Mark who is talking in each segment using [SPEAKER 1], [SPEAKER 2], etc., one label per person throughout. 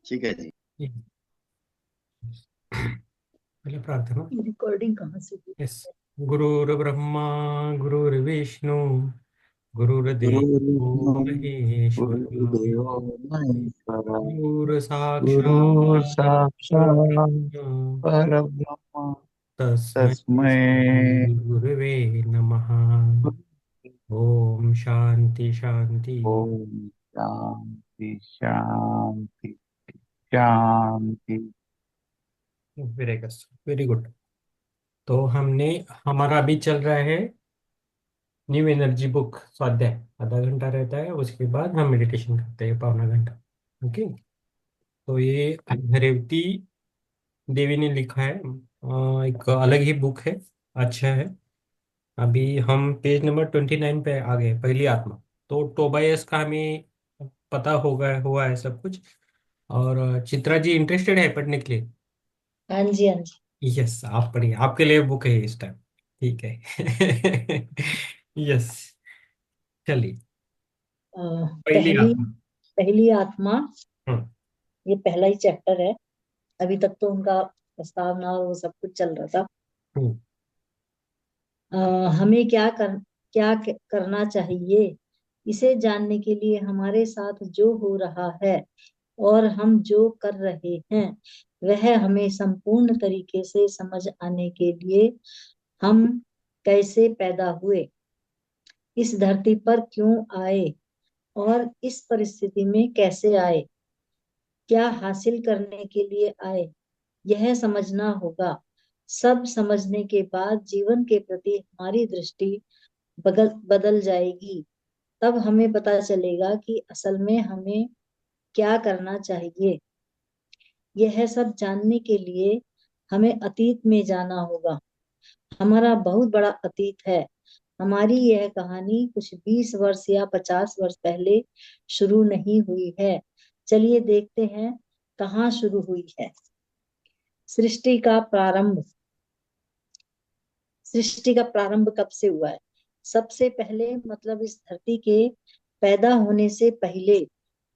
[SPEAKER 1] ठीक है जी।
[SPEAKER 2] पहले प्रार्थना।
[SPEAKER 1] रिकॉर्डिंग कहाँ से हुई?
[SPEAKER 2] यस। गुरुर्ब्रह्मा गुरुर्विष्णु गुरुर्देवो
[SPEAKER 1] गुरुर्ब्रह्मा
[SPEAKER 2] महेश्वरः।
[SPEAKER 1] गुरुर्देवो महेश्वरः।
[SPEAKER 2] गुरु
[SPEAKER 1] गुरु
[SPEAKER 2] साक्षात्
[SPEAKER 1] साक्षात्
[SPEAKER 2] परब्रह्म
[SPEAKER 1] परब्रह्म
[SPEAKER 2] तस्मै
[SPEAKER 1] तस्मै
[SPEAKER 2] श्री गुरवे नमः। ओम शांति शांति।
[SPEAKER 1] ओम शांति शांति शांति।
[SPEAKER 2] Very good, very good. तो हमने हमारा अभी चल रहा है न्यू एनर्जी बुक स्वाध्याय। आधा घंटा रहता है, उसके बाद हम मेडिटेशन करते हैं पौना घंटा। ओके। तो ये रेवती देवी ने लिखा है, एक अलग ही बुक है, अच्छा है। अभी हम पेज नंबर 29 पे आ गए, पहली आत्मा। तो टोबायस का हमें पता होगा, हुआ है सब कुछ। और चित्रा जी इंटरेस्टेड है पढ़ने के लिए?
[SPEAKER 1] हाँ जी, हाँ जी।
[SPEAKER 2] यस, आप पढ़िए, आपके लिए बुक है इस टाइम। ठीक है। यस, चलिए।
[SPEAKER 1] अ,
[SPEAKER 2] पहली
[SPEAKER 1] पहली
[SPEAKER 2] आत्मा।
[SPEAKER 1] पहली आत्मा।
[SPEAKER 2] हम्म।
[SPEAKER 1] ये पहला ही चैप्टर है। अभी तक तो उनका प्रस्तावना और वो सब कुछ चल रहा था।
[SPEAKER 2] हम्म।
[SPEAKER 1] अ, हमें करना चाहिए, इसे जानने के लिए हमारे साथ जो हो रहा है और हम जो कर रहे हैं वह हमें संपूर्ण तरीके से समझ आने के लिए हम कैसे पैदा हुए, इस धरती पर क्यों आए और इस परिस्थिति में कैसे आए, क्या हासिल करने के लिए आए, यह समझना होगा। सब समझने के बाद जीवन के प्रति हमारी दृष्टि बदल बदल जाएगी। तब हमें पता चलेगा कि असल में हमें क्या करना चाहिए। यह सब जानने के लिए हमें अतीत में जाना होगा। हमारा बहुत बड़ा अतीत है। हमारी यह कहानी कुछ 20 वर्ष या 50 वर्ष पहले शुरू नहीं हुई है। चलिए देखते हैं कहाँ शुरू हुई है। सृष्टि का प्रारंभ। सृष्टि का प्रारंभ कब से हुआ है? सबसे पहले मतलब इस धरती के पैदा होने से पहले,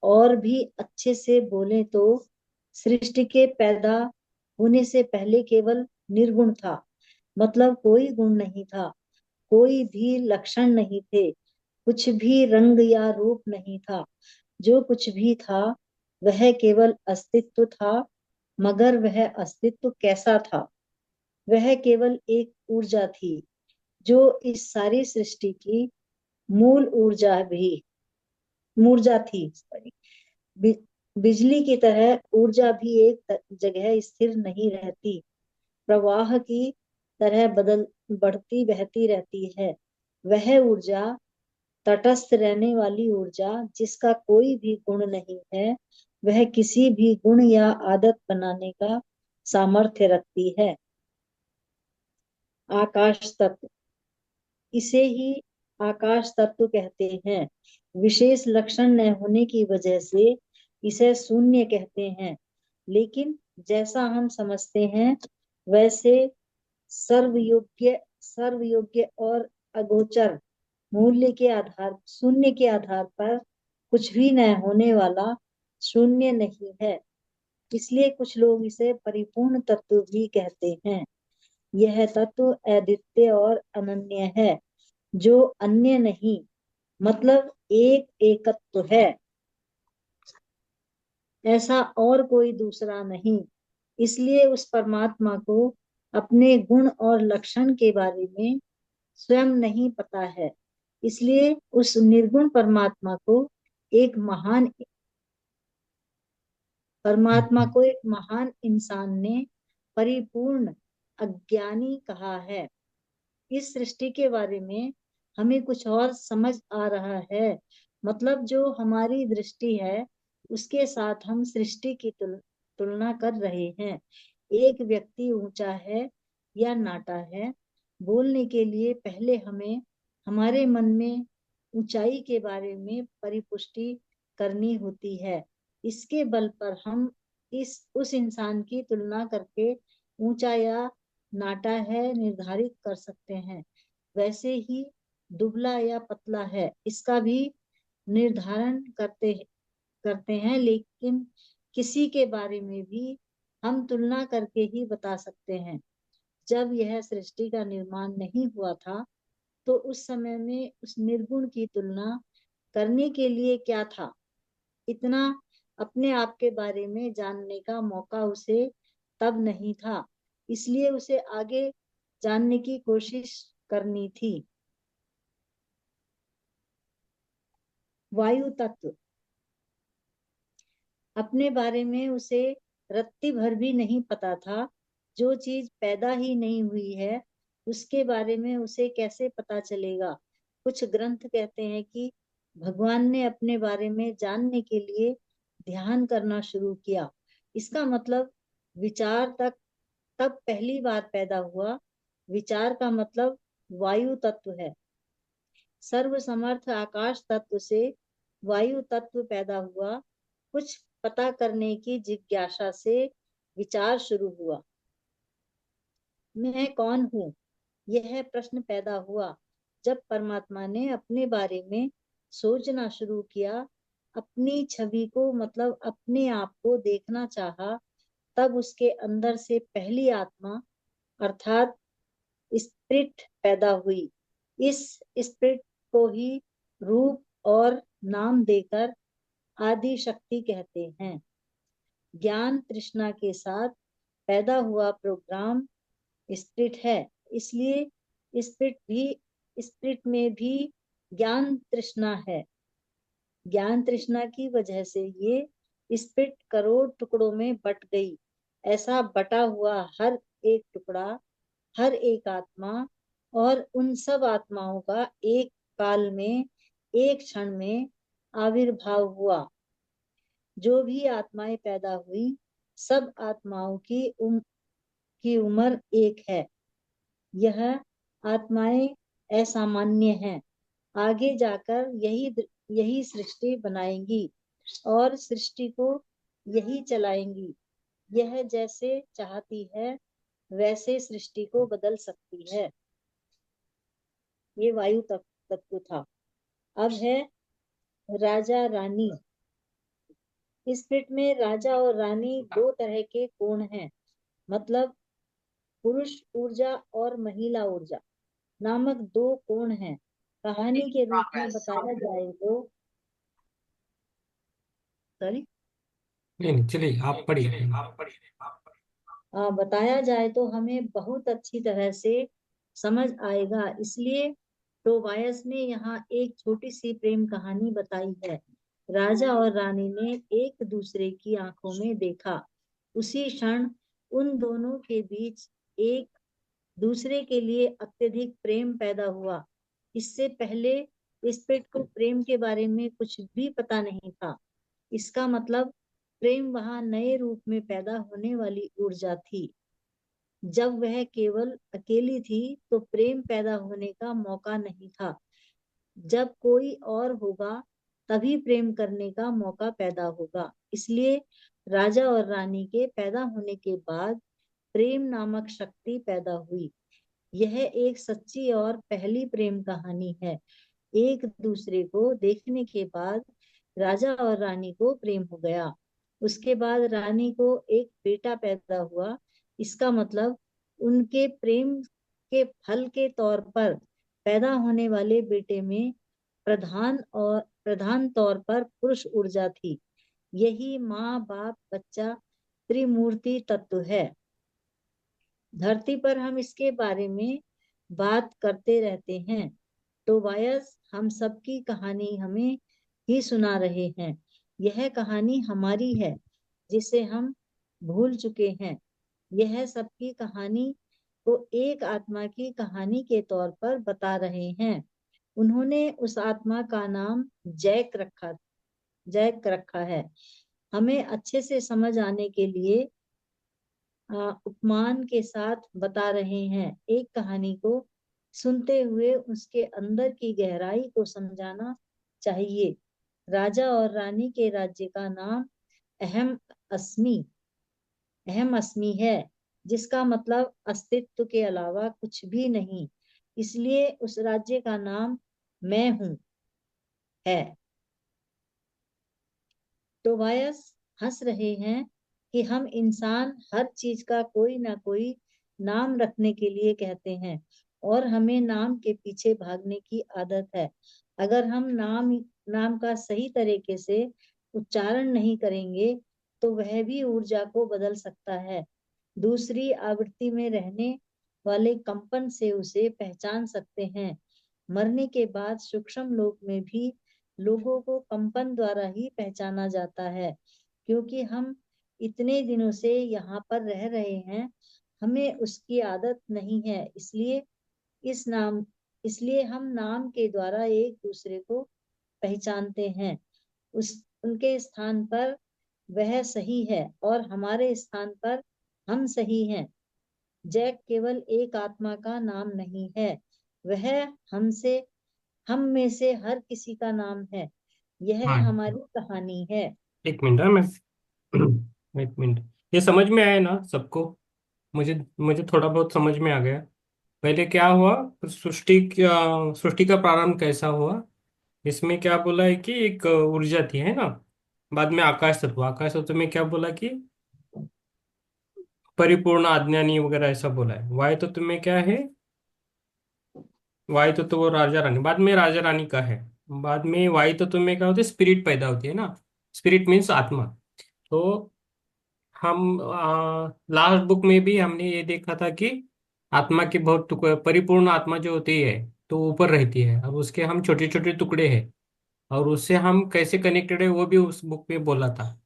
[SPEAKER 1] और भी अच्छे से बोले तो सृष्टि के पैदा होने से पहले केवल निर्गुण था। मतलब कोई गुण नहीं था, कोई भी लक्षण नहीं थे, कुछ भी रंग या रूप नहीं था। जो कुछ भी था वह केवल अस्तित्व था। मगर वह अस्तित्व कैसा था? वह केवल एक ऊर्जा थी, जो इस सारी सृष्टि की मूल ऊर्जा थी, सॉरी। बिजली की तरह ऊर्जा भी एक जगह स्थिर नहीं रहती, प्रवाह की तरह बदल बढ़ती बहती रहती है। वह ऊर्जा, तटस्थ रहने वाली ऊर्जा जिसका कोई भी गुण नहीं है, वह किसी भी गुण या आदत बनाने का सामर्थ्य रखती है। आकाश तत्व, इसे ही आकाश तत्व कहते हैं। विशेष लक्षण न होने की वजह से इसे शून्य कहते हैं। लेकिन जैसा हम समझते हैं वैसे सर्वयोग्य और अगोचर मूल्य के आधार शून्य के आधार पर कुछ भी न होने वाला शून्य नहीं है। इसलिए कुछ लोग इसे परिपूर्ण तत्व भी कहते हैं। यह तत्व अद्वितीय और अनन्य है, जो अन्य नहीं, मतलब एक एकत्व है, ऐसा और कोई दूसरा नहीं। इसलिए उस परमात्मा को अपने गुण और लक्षण के बारे में स्वयं नहीं पता है। इसलिए उस निर्गुण एक महान परमात्मा को एक महान इंसान ने परिपूर्ण अज्ञानी कहा है। इस सृष्टि के बारे में हमें कुछ और समझ आ रहा है। मतलब जो हमारी दृष्टि है उसके साथ हम सृष्टि की तुलना कर रहे हैं। एक व्यक्ति ऊंचा है या नाटा है, बोलने के लिए पहले हमें हमारे मन में ऊंचाई के बारे में परिपुष्टि करनी होती है। इसके बल पर हम इस उस इंसान की तुलना करके ऊंचा या नाटा है निर्धारित कर सकते हैं। वैसे ही दुबला या पतला है इसका भी निर्धारण करते करते हैं। लेकिन किसी के बारे में भी हम तुलना करके ही बता सकते हैं। जब यह सृष्टि का निर्माण नहीं हुआ था, तो उस समय में उस निर्गुण की तुलना करने के लिए क्या था? इतना अपने आप के बारे में जानने का मौका उसे तब नहीं था, इसलिए उसे आगे जानने की कोशिश करनी थी। वायु तत्व अपने बारे में उसे रत्ती भर भी नहीं पता था। जो चीज पैदा ही नहीं हुई है, उसके बारे में उसे कैसे पता चलेगा? कुछ ग्रंथ कहते हैं कि भगवान ने अपने बारे में जानने के लिए ध्यान करना शुरू किया। इसका मतलब विचार तक तब पहली बार पैदा हुआ। विचार का मतलब वायु तत्व है। सर्वसमर्थ आकाश तत्व से वायु तत्व पैदा हुआ। कुछ पता करने की जिज्ञासा से विचार शुरू हुआ। मैं कौन हूँ? यह प्रश्न पैदा हुआ जब परमात्मा ने अपने बारे में सोचना शुरू किया। अपनी छवि को मतलब अपने आप को देखना चाहा। तब उसके अंदर से पहली आत्मा अर्थात स्पिरिट पैदा हुई। इस स्पिरिट को ही रूप और नाम देकर आदि शक्ति कहते हैं। ज्ञान तृष्णा के साथ पैदा हुआ प्रोग्राम स्पिरिट है। इसलिए स्पिरिट में भी ज्ञान तृष्णा है। ज्ञान तृष्णा की वजह से ये स्पिरिट करोड़ टुकड़ों में बट गई। ऐसा बटा हुआ हर एक टुकड़ा, हर एक आत्मा और उन सब आत्माओं का एक काल में, एक क्षण में आविर्भाव हुआ। जो भी आत्माएं पैदा हुई, सब आत्माओं की उम्र एक है। यह आत्माएं असामान्य हैं। आगे जाकर यही यही सृष्टि बनाएंगी और सृष्टि को यही चलाएंगी। यह जैसे चाहती है वैसे सृष्टि को बदल सकती है। ये वायु तत्व था। अब है राजा रानी। इस स्क्रिप्ट में राजा और रानी दो तरह के कोण हैं, मतलब पुरुष ऊर्जा और महिला ऊर्जा नामक दो कोण हैं। कहानी के रूप में बताया जाए तो सॉरी
[SPEAKER 2] नहीं नहीं, चलिए आप पढ़िए।
[SPEAKER 1] बताया जाए तो हमें बहुत अच्छी तरह से समझ आएगा। इसलिए टोबायस ने यहाँ एक छोटी सी प्रेम कहानी बताई है। राजा और रानी ने एक दूसरे की आंखों में देखा। उसी क्षण उन दोनों के बीच एक दूसरे के लिए अत्यधिक प्रेम पैदा हुआ। इससे पहले स्पिरिट को प्रेम के बारे में कुछ भी पता नहीं था। इसका मतलब प्रेम वहां नए रूप में पैदा होने वाली ऊर्जा थी। जब वह केवल अकेली थी तो प्रेम पैदा होने का मौका नहीं था। जब कोई और होगा तभी प्रेम करने का मौका पैदा होगा। इसलिए राजा और रानी के पैदा होने के बाद प्रेम नामक शक्ति पैदा हुई। यह एक सच्ची और पहली प्रेम कहानी है। एक दूसरे को देखने के बाद राजा और रानी को प्रेम हो गया। उसके बाद रानी को एक बेटा पैदा हुआ। इसका मतलब उनके प्रेम के फल के तौर पर पैदा होने वाले बेटे में प्रधान तौर पर पुरुष ऊर्जा थी। यही माँ बाप बच्चा त्रिमूर्ति तत्व है। धरती पर हम इसके बारे में बात करते रहते हैं। टोबायस हम सबकी कहानी हमें ही सुना रहे हैं। यह कहानी हमारी है जिसे हम भूल चुके हैं। यह सबकी कहानी को एक आत्मा की कहानी के तौर पर बता रहे हैं। उन्होंने उस आत्मा का नाम जैक रखा है। हमें अच्छे से समझ आने के लिए उपमान के साथ बता रहे हैं। एक कहानी को सुनते हुए उसके अंदर की गहराई को समझाना चाहिए। राजा और रानी के राज्य का नाम अहम अस्मि अहम अस्मि है, जिसका मतलब अस्तित्व के अलावा कुछ भी नहीं। इसलिए उस राज्य का नाम मैं हूँ है। टोबायस हंस रहे हैं कि हम इंसान हर चीज का कोई ना कोई नाम रखने के लिए कहते हैं, और हमें नाम के पीछे भागने की आदत है। अगर हम नाम नाम का सही तरीके से उच्चारण नहीं करेंगे तो वह भी ऊर्जा को बदल सकता है। दूसरी आवृत्ति में रहने वाले कंपन से उसे पहचान सकते हैं। मरने के बाद सूक्ष्म लोक में भी लोगों को कंपन द्वारा ही पहचाना जाता है। क्योंकि हम इतने दिनों से यहाँ पर रह रहे हैं, हमें उसकी आदत नहीं है, इस नाम इसलिए हम नाम के द्वारा एक दूसरे को पहचानते हैं। उस उनके स्थान पर वह सही है और हमारे स्थान पर हम सही हैं। जैक केवल एक आत्मा का नाम नहीं है, वह हमसे हम में से हर किसी का नाम है। यह
[SPEAKER 2] हाँ,
[SPEAKER 1] हमारी कहानी है।
[SPEAKER 2] एक मिनट, हाँ मैं एक मिनट। ये समझ में आया ना सबको? मुझे मुझे थोड़ा बहुत समझ में आ गया। पहले क्या हुआ, सृष्टि का प्रारंभ कैसा हुआ, इसमें क्या बोला है कि एक ऊर्जा थी, है ना। बाद में आकाश तत्व में क्या बोला कि परिपूर्ण अज्ञानी वगैरह ऐसा बोला है। वायु तत्व में क्या है, वायु तत्व वो राजा रानी, बाद में राजा रानी का है। बाद में वायु तत्व में क्या होता है, स्पिरिट पैदा होती है ना। स्पिरिट मीन्स आत्मा। तो हम लास्ट बुक में भी हमने ये देखा था कि आत्मा के बहुत परिपूर्ण आत्मा जो होती है तो ऊपर रहती है, अब उसके हम छोटे छोटे टुकड़े हैं, और उससे हम कैसे कनेक्टेड है वो भी उस बुक में बोला था,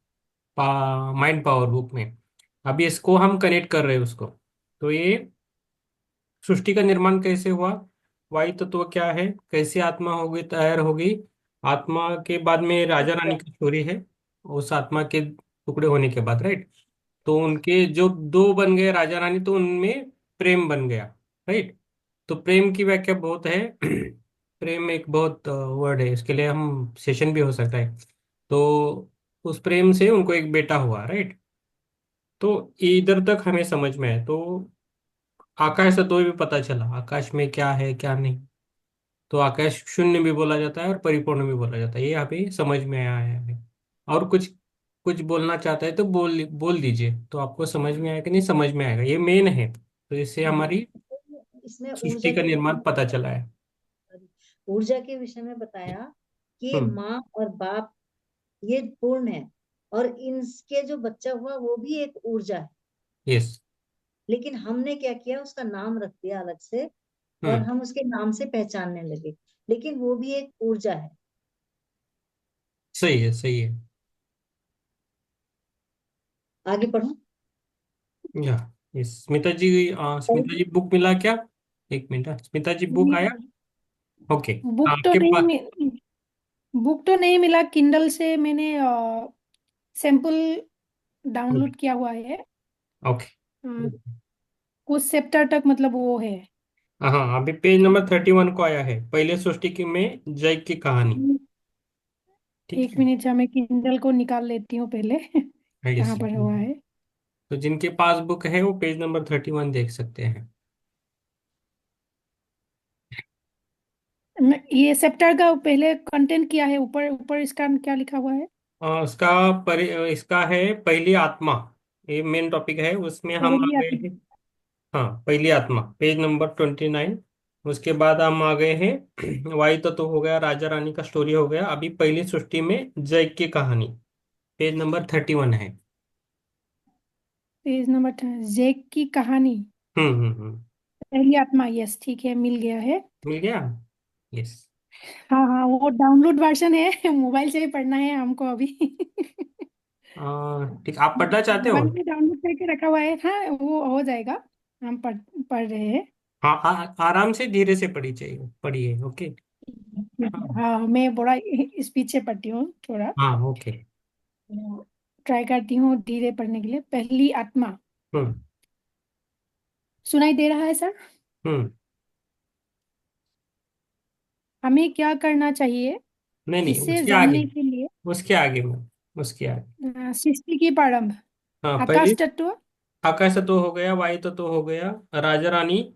[SPEAKER 2] माइंड पावर बुक में। अभी इसको हम कनेक्ट कर रहे हैं उसको। तो ये सृष्टि का निर्माण कैसे हुआ, वायु तत्व क्या है, कैसे आत्मा होगी, तैयार होगी। आत्मा के बाद में राजा रानी की स्टोरी है, उस आत्मा के टुकड़े होने के बाद, राइट। तो उनके जो दो बन गए राजा रानी, तो उनमें प्रेम बन गया, राइट। तो प्रेम की व्याख्या बहुत है प्रेम एक बहुत वर्ड है, इसके लिए हम सेशन भी हो सकता है। तो उस प्रेम से उनको एक बेटा हुआ, राइट। तो इधर तक हमें समझ में है। तो आकाश से तो भी पता चला आकाश में क्या है क्या नहीं। तो आकाश शून्य भी बोला जाता है और परिपूर्ण भी बोला जाता है, ये अभी समझ में आया है। और कुछ कुछ बोलना चाहता है तो बोल बोल दीजिए, तो आपको समझ में आएगा कि नहीं समझ में आएगा, ये मेन है। तो इससे
[SPEAKER 1] हाँ,
[SPEAKER 2] हमारी
[SPEAKER 1] इसमें ऊर्जा
[SPEAKER 2] सृष्टि का
[SPEAKER 1] के
[SPEAKER 2] निर्माण
[SPEAKER 1] विषय
[SPEAKER 2] पता चला है।
[SPEAKER 1] ऊर्जा के विषय में बताया कि
[SPEAKER 2] हम्म।
[SPEAKER 1] माँ और बाप ये पूर्ण है, और इनके जो बच्चा हुआ वो भी एक ऊर्जा है।
[SPEAKER 2] यस।
[SPEAKER 1] लेकिन हमने क्या किया, उसका नाम रख दिया अलग से, और
[SPEAKER 2] हम्म।
[SPEAKER 1] हम उसके नाम से पहचानने लगे। लेकिन वो भी एक ऊर्जा है।
[SPEAKER 2] सही है, सही है।
[SPEAKER 1] आगे पढ़ो।
[SPEAKER 2] या यस, स्मिता जी बुक मिला क्या? एक मिनट, स्मिता जी बुक आया? ओके।
[SPEAKER 3] बुक तो
[SPEAKER 2] आपके
[SPEAKER 3] नहीं
[SPEAKER 2] पास?
[SPEAKER 3] बुक तो नहीं मिला, किंडल से मैंने सैंपल डाउनलोड किया हुआ है।
[SPEAKER 2] ओके।
[SPEAKER 3] अ, कुछ चैप्टर तक मतलब वो है।
[SPEAKER 2] हाँ, अभी पेज नंबर 31 को आया है, पहले सृष्टि की में जय की कहानी। ठीक
[SPEAKER 3] एक
[SPEAKER 2] है।
[SPEAKER 3] मिनट, मैं किंडल को निकाल लेती हूँ पहले
[SPEAKER 2] यस।
[SPEAKER 3] कहाँ पर हुआ है।
[SPEAKER 2] तो जिनके पास बुक है वो पेज नंबर 31 देख सकते हैं।
[SPEAKER 3] ये चैप्टर का पहले कंटेंट क्या है, ऊपर ऊपर इसका क्या लिखा हुआ है?
[SPEAKER 2] उसका इसका है पहली आत्मा, ये मेन टॉपिक है, उसमें हम आ
[SPEAKER 3] पहली
[SPEAKER 2] गए हैं। हाँ, पहली आत्मा पेज नंबर 29। उसके बाद हम आ गए हैं वायु तत्व तो हो गया, राजा रानी का स्टोरी हो गया, अभी पहली सृष्टि में जय की कहानी पेज नंबर 31 है।
[SPEAKER 3] पेज नंबर जैक की कहानी,
[SPEAKER 2] हम्म।
[SPEAKER 3] पहली आत्मा, यस ठीक है, मिल गया है।
[SPEAKER 2] मिल गया। यस।
[SPEAKER 3] हाँ हाँ, वो डाउनलोड वर्जन है मोबाइल से ही पढ़ना है हमको अभी
[SPEAKER 2] ठीक, आप पढ़ना चाहते हो?
[SPEAKER 3] मोबाइल में डाउनलोड करके रखा हुआ है, हाँ वो हो जाएगा। हम पढ़ रहे हैं।
[SPEAKER 2] हाँ, आराम से धीरे से पढ़िए, ओके। हाँ।
[SPEAKER 3] हाँ, मैं बड़ा स्पीड से पढ़ती हूँ थोड़ा।
[SPEAKER 2] हाँ, ओके।
[SPEAKER 3] ट्राई करती हूँ धीरे पढ़ने के लिए। पहली आत्मा,
[SPEAKER 2] हम्म।
[SPEAKER 3] सुनाई दे रहा है सर?
[SPEAKER 2] हम्म।
[SPEAKER 3] हमें क्या करना चाहिए
[SPEAKER 2] नहीं नहीं,
[SPEAKER 3] इसे
[SPEAKER 2] उसके आगे,
[SPEAKER 3] जानने के लिए?
[SPEAKER 2] उसके आगे में, उसके आगे।
[SPEAKER 3] सृष्टि की प्रारंभ,
[SPEAKER 2] हाँ, पहले
[SPEAKER 3] आकाश तत्व,
[SPEAKER 2] आकाश तत्व हो गया, वायु तत्व हो गया, राजा रानी,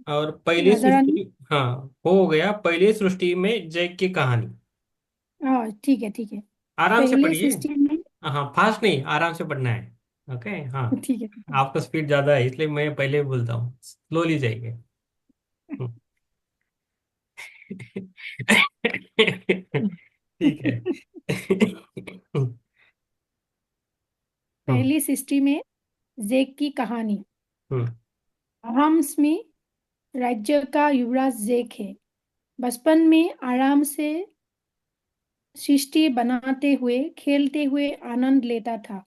[SPEAKER 2] और पहली
[SPEAKER 3] राजा रानी।
[SPEAKER 2] सृष्टि। हाँ, हो गया पहली सृष्टि में जय की कहानी।
[SPEAKER 3] हाँ ठीक है ठीक है।
[SPEAKER 2] आराम से
[SPEAKER 3] पहले
[SPEAKER 2] पढ़िए।
[SPEAKER 3] सृष्टि में
[SPEAKER 2] हाँ, फास्ट नहीं, आराम से पढ़ना है। ओके, हाँ।
[SPEAKER 3] ठीक है।
[SPEAKER 2] आपका स्पीड ज़्यादा है, इसलिए मैं पहले बोलता हूँ, स्लोली जाइए। हम्म। ठीक है। हम्म।
[SPEAKER 3] पहली सृष्टि में जेक की कहानी।
[SPEAKER 2] हम्म।
[SPEAKER 3] आराम्स में राज्य का युवराज जेक है। बचपन में आराम से सृष्टि बनाते हुए खेलते हुए आनंद लेता था।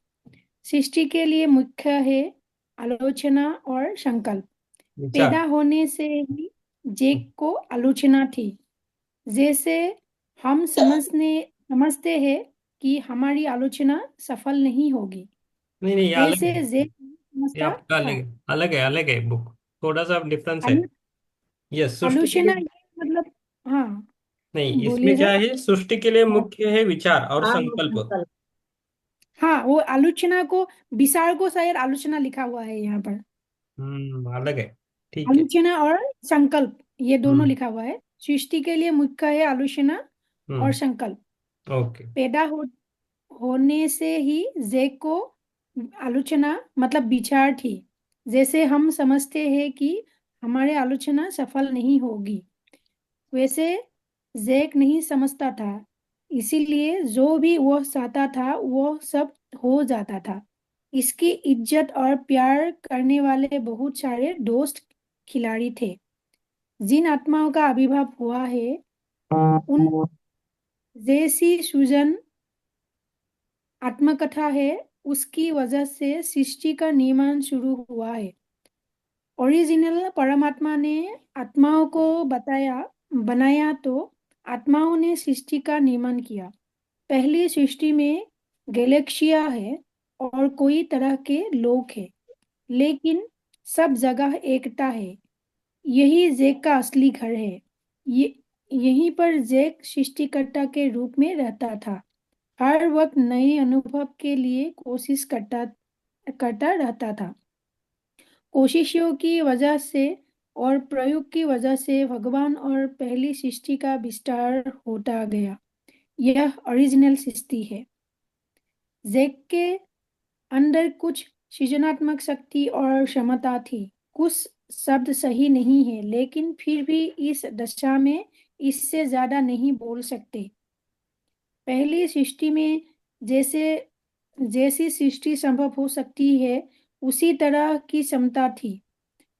[SPEAKER 3] सृष्टि के लिए मुख्य है आलोचना और संकल्प।
[SPEAKER 2] विचार।
[SPEAKER 3] पैदा होने से ही जेक को आलोचना थी। जैसे हम समझते हैं कि हमारी आलोचना सफल नहीं होगी,
[SPEAKER 2] नहीं नहीं, ये अलग
[SPEAKER 3] वैसे
[SPEAKER 2] है।
[SPEAKER 3] जेक नहीं
[SPEAKER 2] ये
[SPEAKER 3] समझता
[SPEAKER 2] आपका अलग
[SPEAKER 3] था।
[SPEAKER 2] है, अलग है, अलग है बुक। थोड़ा सा डिफरेंस है।
[SPEAKER 3] आलो,
[SPEAKER 2] यस, सृष्टि के
[SPEAKER 3] आलोचना
[SPEAKER 2] लिए।
[SPEAKER 3] ये मतलब, हाँ,
[SPEAKER 2] नहीं, इसमें
[SPEAKER 3] बोलिए
[SPEAKER 2] क्या
[SPEAKER 3] सर।
[SPEAKER 2] है, सृष्टि के लिए मुख्य है विचार और
[SPEAKER 1] हाँ,
[SPEAKER 2] संकल्प।
[SPEAKER 1] संकल्प।
[SPEAKER 3] हाँ, वो आलोचना को, विचार को शायद आलोचना लिखा हुआ है यहाँ पर।
[SPEAKER 2] अलग है। ठीक है।
[SPEAKER 3] आलोचना और संकल्प ये दोनों
[SPEAKER 2] हम्म।
[SPEAKER 3] लिखा हुआ है। सृष्टि के लिए मुख्य है आलोचना और
[SPEAKER 2] हम्म।
[SPEAKER 3] संकल्प।
[SPEAKER 2] ओके।
[SPEAKER 3] पैदा होने से ही जेक को आलोचना मतलब विचार थी। जैसे हम समझते हैं कि हमारे आलोचना सफल नहीं होगी, वैसे जेक नहीं समझता था। इसीलिए जो भी वह चाहता था वो सब हो जाता था। इसकी इज्जत और प्यार करने वाले बहुत सारे दोस्त खिलाड़ी थे। जिन आत्माओं का आविर्भाव हुआ है उन जैसी सूजन आत्मकथा है, उसकी वजह से सृष्टि का निर्माण शुरू हुआ है। ओरिजिनल परमात्मा ने आत्माओं को बनाया तो आत्माओं ने सृष्टि का निर्माण किया। पहली सृष्टि में गैलेक्सिया है और कोई तरह के लोग हैं, लेकिन सब जगह एकता है। यही जैक का असली घर है। ये यहीं पर जैक सृष्टिकर्ता के रूप में रहता था। हर वक्त नए अनुभव के लिए कोशिश करता करता रहता था। कोशिशों की वजह से और प्रयोग की वजह से भगवान और पहली सृष्टि का विस्तार होता गया। यह ओरिजिनल सृष्टि है। जैक के अंदर कुछ सृजनात्मक शक्ति और क्षमता थी। कुछ शब्द सही नहीं है, लेकिन फिर भी इस दशा में इससे ज्यादा नहीं बोल सकते। पहली सृष्टि में जैसे जैसी सृष्टि संभव हो सकती है उसी तरह की क्षमता थी।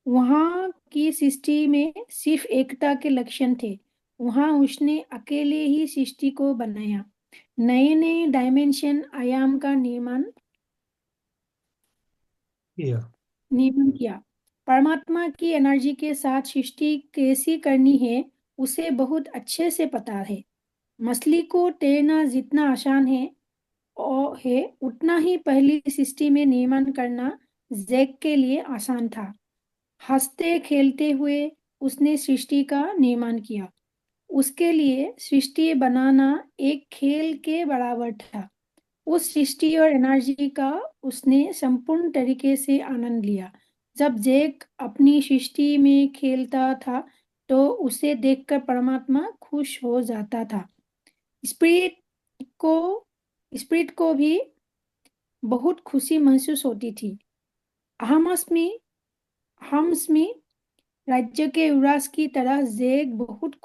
[SPEAKER 3] वहाँ की सृष्टि में सिर्फ एकता के लक्षण थे। वहाँ उसने अकेले ही सृष्टि को बनाया। नए नए डायमेंशन आयाम का
[SPEAKER 2] या।
[SPEAKER 3] निर्माण किया। परमात्मा की एनर्जी के साथ सृष्टि कैसी करनी है उसे बहुत अच्छे से पता है। मछली को तैरना जितना आसान है उतना ही पहली सृष्टि में निर्माण करना जैक के लिए आसान था। हंसते खेलते हुए उसने सृष्टि का निर्माण किया। उसके लिए सृष्टि बनाना एक खेल के बराबर था। उस सृष्टि और एनर्जी का उसने संपूर्ण तरीके से आनंद लिया। जब जैक अपनी सृष्टि में खेलता था तो उसे देखकर परमात्मा खुश हो जाता था। स्पिरिट को स्पिरिट को भी बहुत खुशी महसूस होती थी। अहमअस्मी हमस्मी राज्य के युवराज की तरह जैक बहुत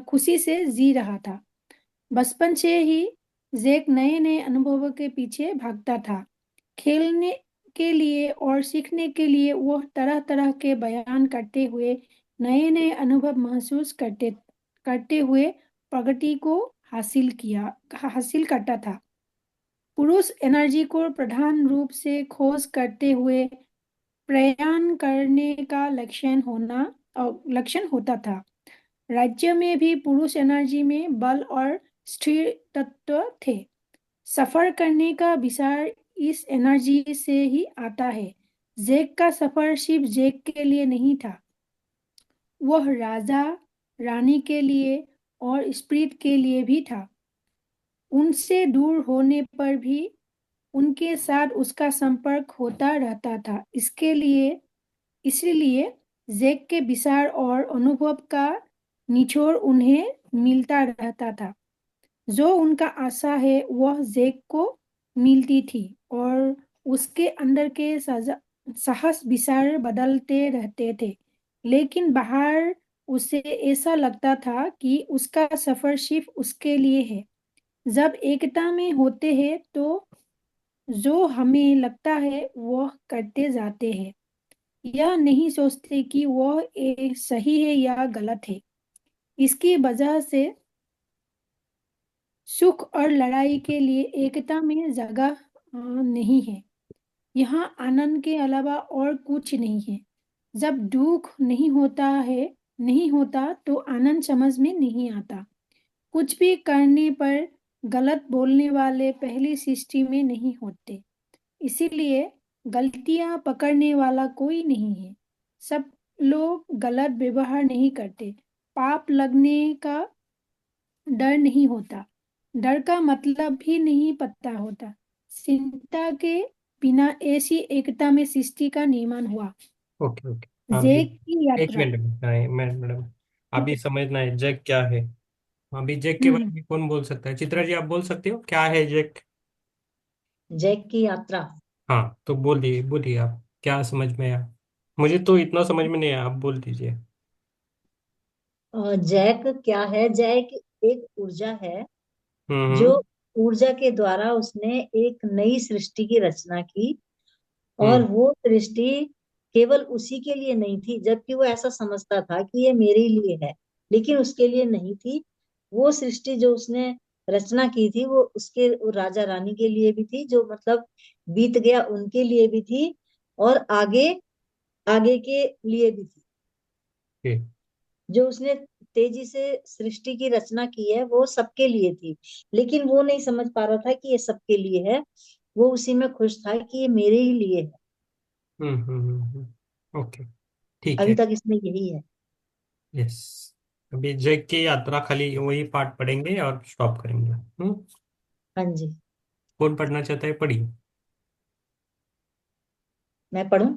[SPEAKER 3] खुशी से जी रहा था। बचपन से ही जैक नए नए अनुभवों के पीछे भागता था। खेलने के लिए और सीखने के लिए वह तरह तरह के बयान करते हुए नए नए अनुभव महसूस करते हुए प्रगति को हासिल करता था। पुरुष एनर्जी को प्रधान रूप से खोज करते हुए प्रयाण करने का लक्षण होता था। राज्य में भी पुरुष एनर्जी में बल और स्थिर तत्व थे। सफर करने का विचार इस एनर्जी से ही आता है। जैक का सफर सिर्फ जैक के लिए नहीं था, वह राजा रानी के लिए और स्प्रिट के लिए भी था। उनसे दूर होने पर भी उनके साथ उसका संपर्क होता रहता था। इसलिए जैक के विचार और अनुभव का निचोड़ उन्हें मिलता रहता था। जो उनका आशा है वह जैक को मिलती थी और उसके अंदर के साहस विचार बदलते रहते थे, लेकिन बाहर उसे ऐसा लगता था कि उसका सफर सिर्फ उसके लिए है। जब एकता में होते हैं तो जो हमें लगता है वह करते जाते हैं, यह नहीं सोचते कि वह सही है या गलत है। इसकी वजह से सुख और लड़ाई के लिए एकता में जगह नहीं है। यहाँ आनंद के अलावा और कुछ नहीं है। जब दुख नहीं होता तो आनंद समझ में नहीं आता। कुछ भी करने पर गलत बोलने वाले पहली सृष्टि में नहीं होते, इसीलिए गलतियां पकड़ने वाला कोई नहीं है। सब लोग गलत व्यवहार नहीं करते। पाप लगने का डर नहीं होता। डर का मतलब भी नहीं पता होता। चिंता के बिना ऐसी एकता में सृष्टि का निर्माण हुआ।
[SPEAKER 2] Okay okay. अभी
[SPEAKER 3] जैक की
[SPEAKER 2] एक
[SPEAKER 3] यात्रा।
[SPEAKER 2] मिनट मैडम, अभी समझना है जैक क्या है। अभी जैक के बारे
[SPEAKER 3] हम्म।
[SPEAKER 2] में कौन बोल सकता है? चित्रा जी, आप बोल सकते हो क्या है जैक?
[SPEAKER 1] जैक की यात्रा।
[SPEAKER 2] हाँ, तो बोलिए बोलिए, आप क्या समझ में आया? मुझे तो इतना समझ में नहीं आया, आप बोल दीजिए।
[SPEAKER 1] जैक क्या है? जैक एक ऊर्जा है जो
[SPEAKER 2] हम्म
[SPEAKER 1] ऊर्जा के द्वारा उसने एक नई सृष्टि की रचना की। और
[SPEAKER 2] हम्म
[SPEAKER 1] वो सृष्टि केवल उसी के लिए नहीं थी, जबकि वो ऐसा समझता था कि ये मेरे लिए है, लेकिन उसके लिए नहीं थी। वो सृष्टि जो उसने रचना की थी वो उसके वो राजा रानी के लिए भी थी, जो मतलब बीत गया उनके लिए भी थी, और आगे आगे के लिए भी थी।
[SPEAKER 2] ओके।
[SPEAKER 1] जो उसने तेजी से सृष्टि की रचना की है वो सबके लिए थी, लेकिन वो नहीं समझ पा रहा था कि ये सबके लिए है। वो उसी में खुश था कि ये मेरे ही लिए है।
[SPEAKER 2] ओके, ठीक
[SPEAKER 1] अभी
[SPEAKER 2] है।
[SPEAKER 1] तक इसमें यही है।
[SPEAKER 2] यस, अभी जैक की यात्रा खाली वही पार्ट पढ़ेंगे और स्टॉप करेंगे।
[SPEAKER 1] हाँ जी।
[SPEAKER 2] कौन पढ़ना चाहता है, पढ़िए।
[SPEAKER 1] मैं पढ़ूं?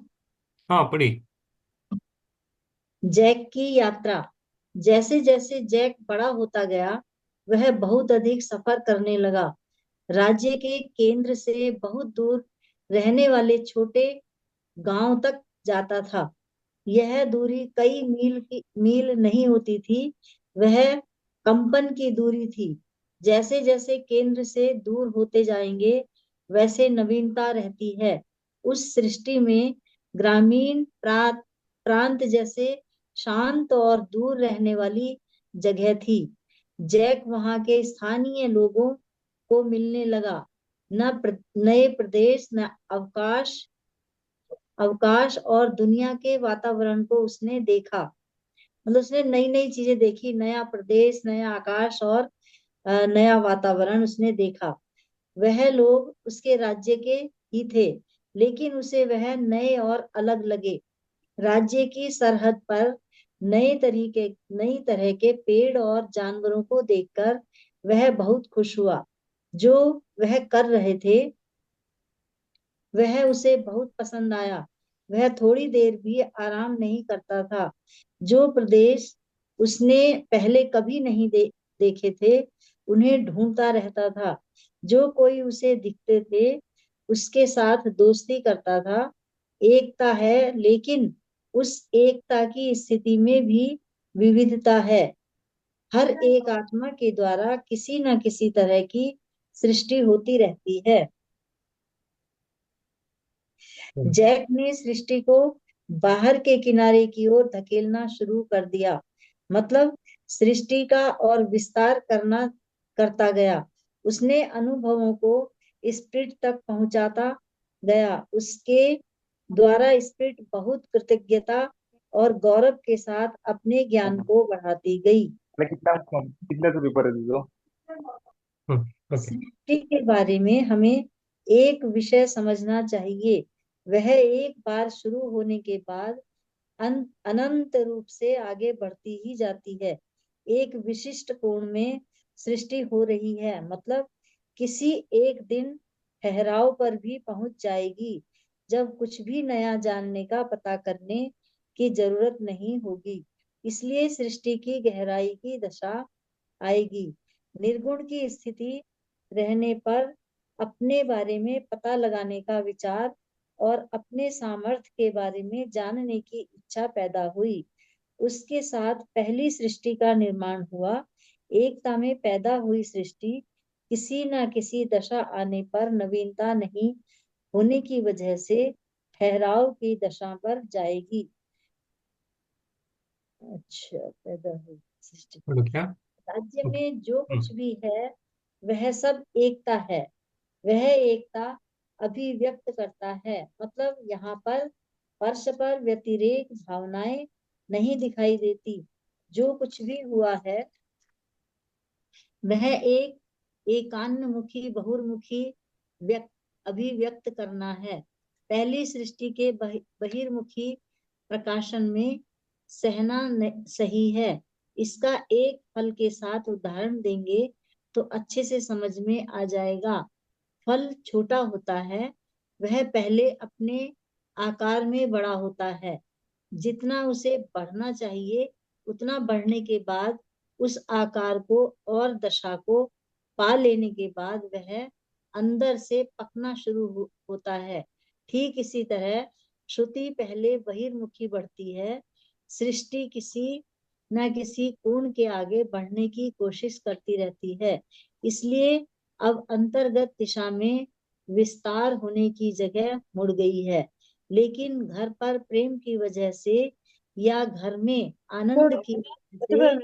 [SPEAKER 2] हाँ, पढ़िए।
[SPEAKER 1] जैक की यात्रा। जैसे जैसे जैक बड़ा होता गया, वह बहुत अधिक सफर करने लगा। राज्य के केंद्र से बहुत दूर रहने वाले छोटे गांव तक जाता था। यह दूरी कई मील नहीं होती थी, वह कंपन की दूरी थी। जैसे जैसे केंद्र से दूर होते जाएंगे, वैसे नवीनता रहती है। उस सृष्टि में ग्रामीण प्रांत जैसे शांत और दूर रहने वाली जगह थी। जैक वहां के स्थानीय लोगों को मिलने लगा। नए प्रदेश, न अवकाश अवकाश और दुनिया के वातावरण को उसने देखा। मतलब उसने नई नई चीजें देखी, नया प्रदेश, नया आकाश और नया वातावरण उसने देखा। वह लोग उसके राज्य के ही थे, लेकिन उसे वह नए और अलग लगे। राज्य की सरहद पर नई तरह के पेड़ और जानवरों को देखकर वह बहुत खुश हुआ। जो वह कर रहे थे वह उसे बहुत पसंद आया। वह थोड़ी देर भी आराम नहीं करता था। जो प्रदेश उसने पहले कभी नहीं देखे थे, उन्हें ढूंढता रहता था। जो कोई उसे दिखते थे उसके साथ दोस्ती करता था। एकता है, लेकिन उस एकता की स्थिति में भी विविधता है। हर एक आत्मा के द्वारा किसी न किसी तरह की सृष्टि होती रहती है। जैक ने सृष्टि को बाहर के किनारे की ओर धकेलना शुरू कर दिया। मतलब सृष्टि का और विस्तार करता गया। उसने अनुभवों को स्पिरिट तक पहुंचाता गया। उसके द्वारा स्पिरिट बहुत कृतज्ञता और गौरव के साथ अपने ज्ञान को बढ़ाती गई।
[SPEAKER 4] कितना दूरी पर है तो?
[SPEAKER 2] ओके।
[SPEAKER 1] सृष्टि के बारे में हमें एक विषय समझना चाहिए। वह एक बार शुरू होने के बाद अनंत रूप से आगे बढ़ती ही जाती है। एक विशिष्ट कोण में सृष्टि हो रही है, मतलब किसी एक दिन ठहराव पर भी पहुंच जाएगी, जब कुछ भी नया जानने का पता करने की जरूरत नहीं होगी। इसलिए सृष्टि की गहराई की दशा आएगी। निर्गुण की स्थिति रहने पर अपने बारे में पता लगाने का विचार और अपने सामर्थ्य के बारे में जानने की इच्छा पैदा हुई। उसके साथ पहली सृष्टि का निर्माण हुआ। एकता में पैदा हुई सृष्टि किसी न किसी दशा आने पर नवीनता नहीं होने की वजह से ठहराव की दशा पर जाएगी। अच्छा, पैदा हुई सृष्टि
[SPEAKER 2] बोलो क्या?
[SPEAKER 1] राज्य
[SPEAKER 2] ओके।
[SPEAKER 1] में जो कुछ भी है वह सब एकता है। वह एकता अभिव्यक्त करता है। मतलब यहाँ पर परस्पर व्यतिरेक भावनाएं नहीं दिखाई देती। जो कुछ भी हुआ है वह एक एकान्मुखी बहुर्मुखी व्यक्त अभिव्यक्त करना है। पहली सृष्टि के बहिर्मुखी प्रकाशन में सहना सही है। इसका एक फल के साथ उदाहरण देंगे तो अच्छे से समझ में आ जाएगा। फल छोटा होता है। वह पहले अपने आकार में बड़ा होता है। जितना उसे बढ़ना चाहिए उतना बढ़ने के बाद उस आकार को और दशा को पा लेने के बाद वह अंदर से पकना शुरू होता है। ठीक इसी तरह श्रुति पहले बहिर्मुखी बढ़ती है। सृष्टि किसी न किसी कोण के आगे बढ़ने की कोशिश करती रहती है। इसलिए अब अंतर्गत दिशा में विस्तार होने की जगह मुड़ गई है। लेकिन घर पर प्रेम की वजह से या घर में आनंद की वजह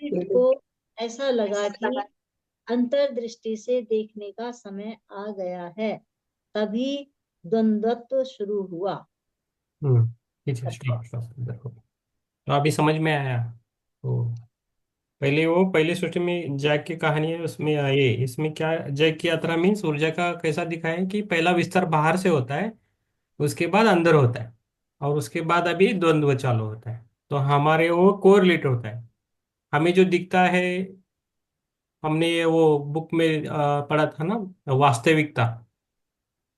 [SPEAKER 1] से को ऐसा लगा कि अंतर्दृष्टि से देखने का समय आ गया है। तभी द्वंद्वत्व शुरू हुआ।
[SPEAKER 2] ठीक है, स्टॉप स्टॉप, देखो। तो अभी समझ में आया। तो पहले वो पहली सृष्टि में जैक की कहानी है, उसमें ये इसमें क्या, जैक की यात्रा मीन्स ऊर्जा का कैसा दिखाया है कि पहला विस्तार बाहर से होता है, उसके बाद अंदर होता है, और उसके बाद अभी द्वंद्व चालू होता है। तो हमारे वो कोरिलेट होता है। हमें जो दिखता है, हमने ये वो बुक में पढ़ा था ना, वास्तविकता।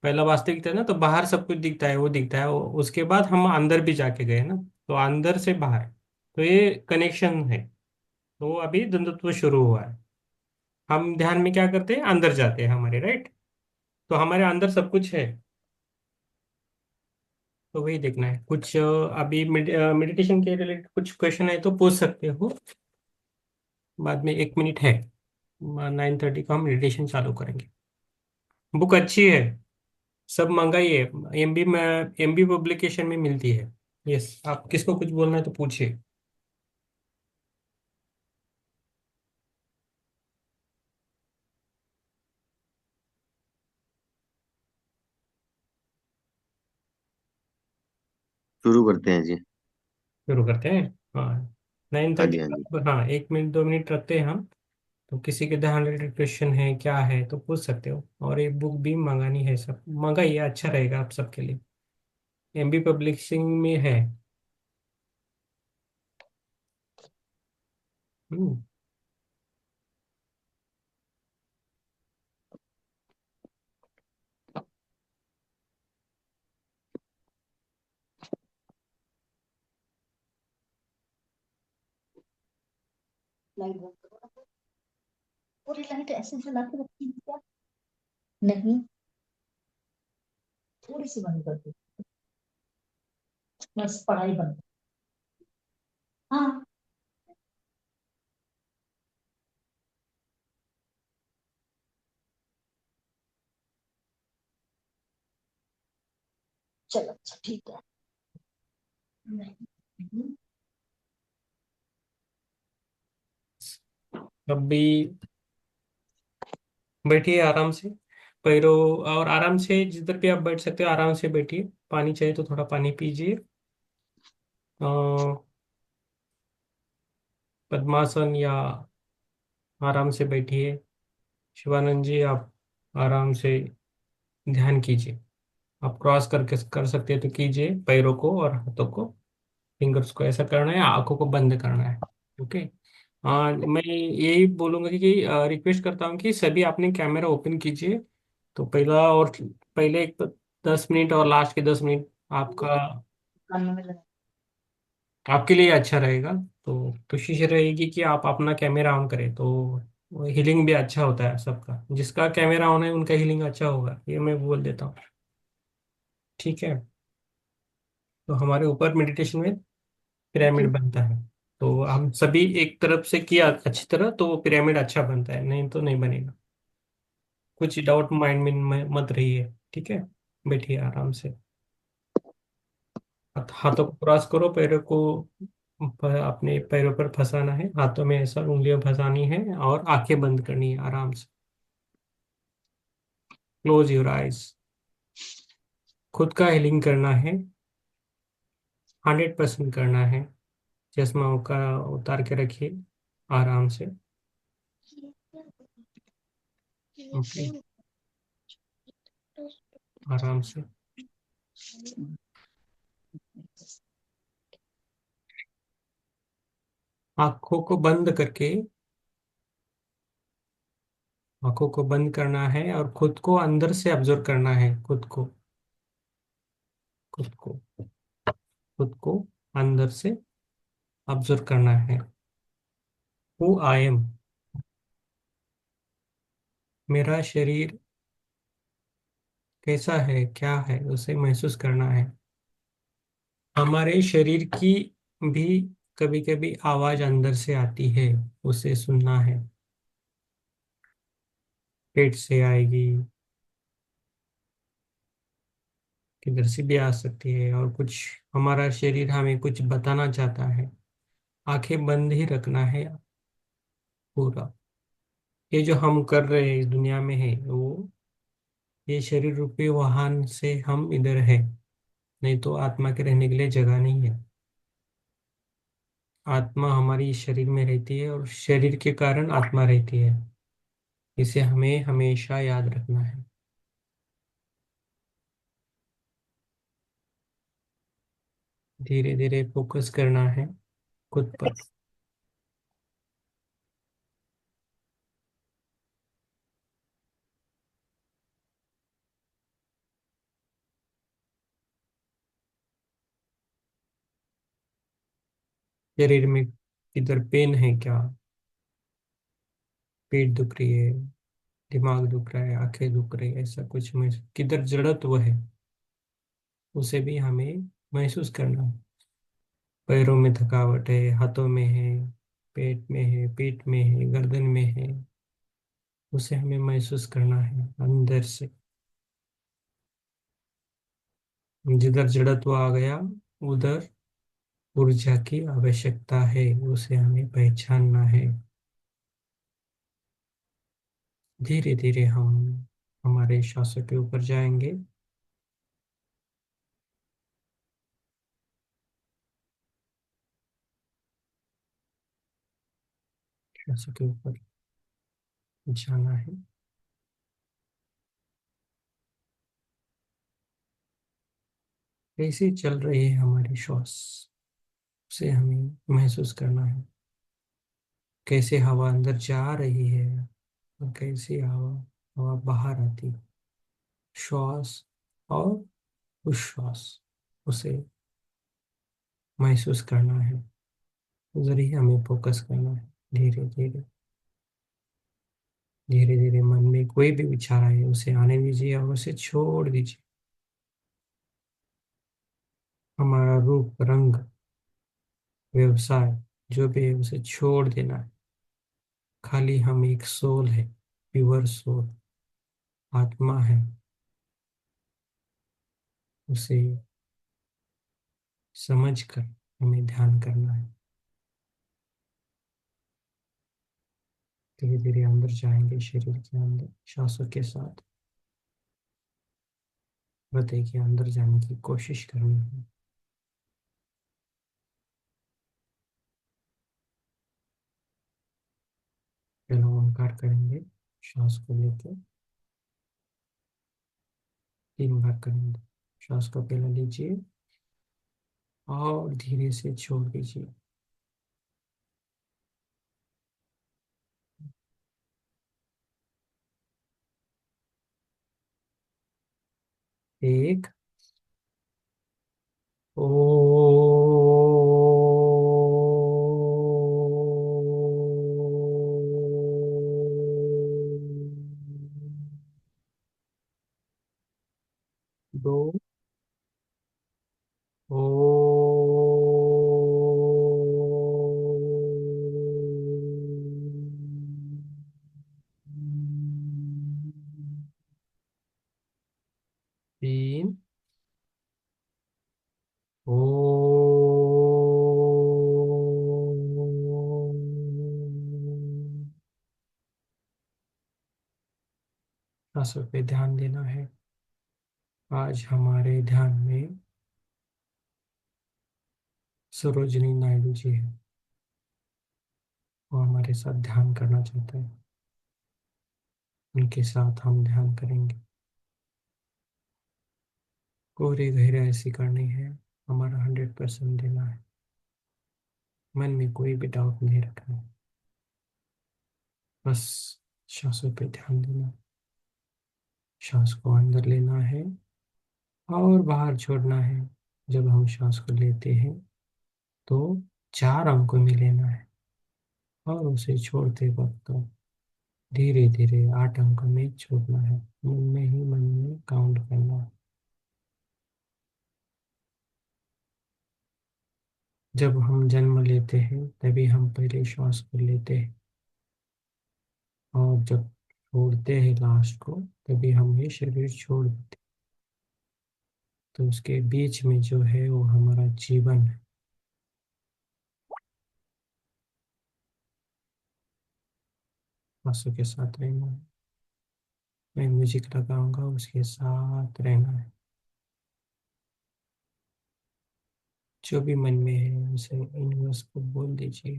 [SPEAKER 2] पहला वास्तविकता है ना, तो बाहर सब कुछ दिखता है, वो दिखता है, उसके बाद हम अंदर भी जाके गए ना, तो अंदर से बाहर। तो ये कनेक्शन है। तो अभी द्वंद्वत्व शुरू हुआ है। हम ध्यान में क्या करते हैं, अंदर जाते हैं हमारे, राइट। तो हमारे अंदर सब कुछ है। तो वही देखना है कुछ। अभी मेडिटेशन के रिलेटेड कुछ क्वेश्चन है तो पूछ सकते हो। बाद में 1 मिनट है, 9:30 को हम मेडिटेशन चालू करेंगे। बुक अच्छी है, सब मंगाई है। एमबी में, एमबी पब्लिकेशन में मिलती है। यस, आप किसको कुछ बोलना है तो पूछिए।
[SPEAKER 5] शुरू करते हैं जी।
[SPEAKER 2] शुरू करते हैं। हाँ, नाइन
[SPEAKER 5] हाँ
[SPEAKER 2] थर्टी
[SPEAKER 5] जी, हाँ जी।
[SPEAKER 2] हाँ, 1 मिनट 2 मिनट रखते हैं हम। तो किसी के ध्यान रिलेटेड क्वेश्चन है क्या है तो पूछ सकते हो। और एक बुक भी मंगानी है, सब मंगाइए, अच्छा रहेगा आप सबके लिए। एमबी पब्लिशिंग में है। हम्म।
[SPEAKER 1] लाइट बंद करो। पूरी लाइट ऐसे जला के रखी है क्या? नहीं, थोड़ी सी बंद कर दो, बस पढ़ाई बंद। हाँ, चलो अच्छा ठीक है। नहीं।
[SPEAKER 2] अभी बैठिए आराम से, पैरों, और आराम से जिधर भी आप बैठ सकते हो आराम से बैठिए। पानी चाहिए तो थोड़ा पानी पीजिए। अ, पद्मासन या आराम से बैठिए। शिवानंद जी, आप आराम से ध्यान कीजिए। आप क्रॉस करके कर सकते हैं तो कीजिए, पैरों को और हाथों को, फिंगर्स को ऐसा करना है, आंखों को बंद करना है। ओके। मैं यही बोलूंगा कि रिक्वेस्ट करता हूँ कि सभी अपने कैमरा ओपन कीजिए। तो पहला और पहले एक 10 मिनट और लास्ट के 10 मिनट आपका,
[SPEAKER 1] कानों में लगा।
[SPEAKER 2] आपके लिए अच्छा रहेगा। तो कोशिश रहेगी कि आप अपना कैमरा ऑन करें। तो वो हीलिंग भी अच्छा होता है सबका, जिसका कैमरा ऑन है उनका हीलिंग अच्छा होगा, ये मैं बोल देता हूँ। ठीक है। तो हमारे ऊपर मेडिटेशन में पिरामिड
[SPEAKER 1] ठीक।
[SPEAKER 2] बनता है, तो हम सभी एक तरफ से किया अच्छी तरह तो वो पिरामिड अच्छा बनता है, नहीं तो नहीं बनेगा। कुछ डाउट माइंड में मत रहिए। ठीक है, बैठिए आराम से। हाथों को क्रॉस करो, पैरों को अपने पैरों पर फंसाना है, हाथों में ऐसा उंगलियां फंसानी है और आंखें बंद करनी है आराम से। Close your eyes. खुद का हीलिंग करना है, 100% करना है। चश्मा का उतार के रखिए आराम से। ओके, आराम से। आंखों को बंद करके, आंखों को बंद करना है और खुद को अंदर से ऑब्जर्व करना है। खुद को खुद को अंदर से ऑब्जर्व करना है। Who I am. मेरा शरीर कैसा है, क्या है, उसे महसूस करना है। हमारे शरीर की भी कभी कभी आवाज अंदर से आती है, उसे सुनना है। पेट से आएगी, किधर से भी आ सकती है, और कुछ हमारा शरीर हमें कुछ बताना चाहता है। आंखें बंद ही रखना है पूरा। ये जो हम कर रहे हैं इस दुनिया में है वो, ये शरीर रूपी वाहन से हम इधर है, नहीं तो आत्मा के रहने के लिए जगह नहीं है। आत्मा हमारी इस शरीर में रहती है और शरीर के कारण आत्मा रहती है। इसे हमें हमेशा याद रखना है। धीरे धीरे फोकस करना है खुद पर। शरीर में किधर पेन है क्या, पेट दुख रही है, दिमाग दुख रहा है, आंखें दुख रही है, ऐसा कुछ में किधर जड़त्व है उसे भी हमें महसूस करना है। पैरों में थकावट है, हाथों में है, पेट में है, पीठ में है, गर्दन में है, उसे हमें महसूस करना है अंदर से। जिधर जड़त्व आ गया उधर ऊर्जा की आवश्यकता है, उसे हमें पहचानना है। धीरे धीरे हम हमारे श्वासों के ऊपर जाएंगे। श्वासों के ऊपर जाना है। कैसे चल रही है हमारी श्वास, उसे हमें महसूस करना है। कैसे हवा अंदर जा रही है और कैसे हवा हवा बाहर आती है। श्वास और उच्छ्वास, उसे महसूस करना है। उधर ही हमें फोकस करना है। धीरे धीरे धीरे धीरे मन में कोई भी विचार आए उसे आने दीजिए और उसे छोड़ दीजिए। हमारा रूप, रंग, व्यवसाय जो भी है उसे छोड़ देना है। खाली हम एक सोल है, प्योर सोल, आत्मा है। उसे समझ कर हमें ध्यान करना है। धीरे धीरे अंदर जाएंगे शरीर के अंदर सांसों के साथ। हृदय के अंदर जाने की कोशिश करनी है। पहला ओंकार करेंगे, श्वास को लेकर 3 बार करेंगे। श्वास को पहले लीजिए और धीरे से छोड़ दीजिए। एक, ओ, दो। ओ। तीन। ओ। सांसों पे ध्यान देना है। आज हमारे ध्यान में सरोजनी नायडू जी है। वो हमारे साथ ध्यान करना चाहते हैं। उनके साथ हम ध्यान करेंगे। कोरे गहरे ऐसी करनी है। हमारा 100% देना है। मन में कोई भी डाउट नहीं रखना है। बस सांसों पे ध्यान देना है। सांस को अंदर लेना है और बाहर छोड़ना है। जब हम सांस को लेते हैं तो 4 अंकों में लेना है और उसे छोड़ते वक्त धीरे धीरे 8 अंकों में छोड़ना है। मन में ही मन में काउंट करना है। जब हम जन्म लेते हैं तभी हम पहले श्वास को लेते हैं और जब छोड़ते हैं लास्ट को तभी हम ये शरीर छोड़ देते हैं। तो उसके बीच में जो है वो हमारा जीवन है। आंसू के साथ रहना है। मैं म्यूजिक लगाऊंगा उसके साथ रहना है। जो भी मन में है उसे यूनिवर्स को बोल दीजिए।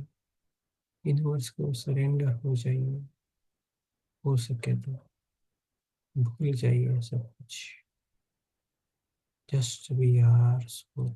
[SPEAKER 2] यूनिवर्स को सरेंडर हो जाइए। हो सके तो भूल जाइए सब कुछ। जस्ट बी आर सो।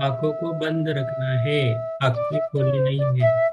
[SPEAKER 2] आंखों को बंद रखना है, आंखें खोलनी नहीं है।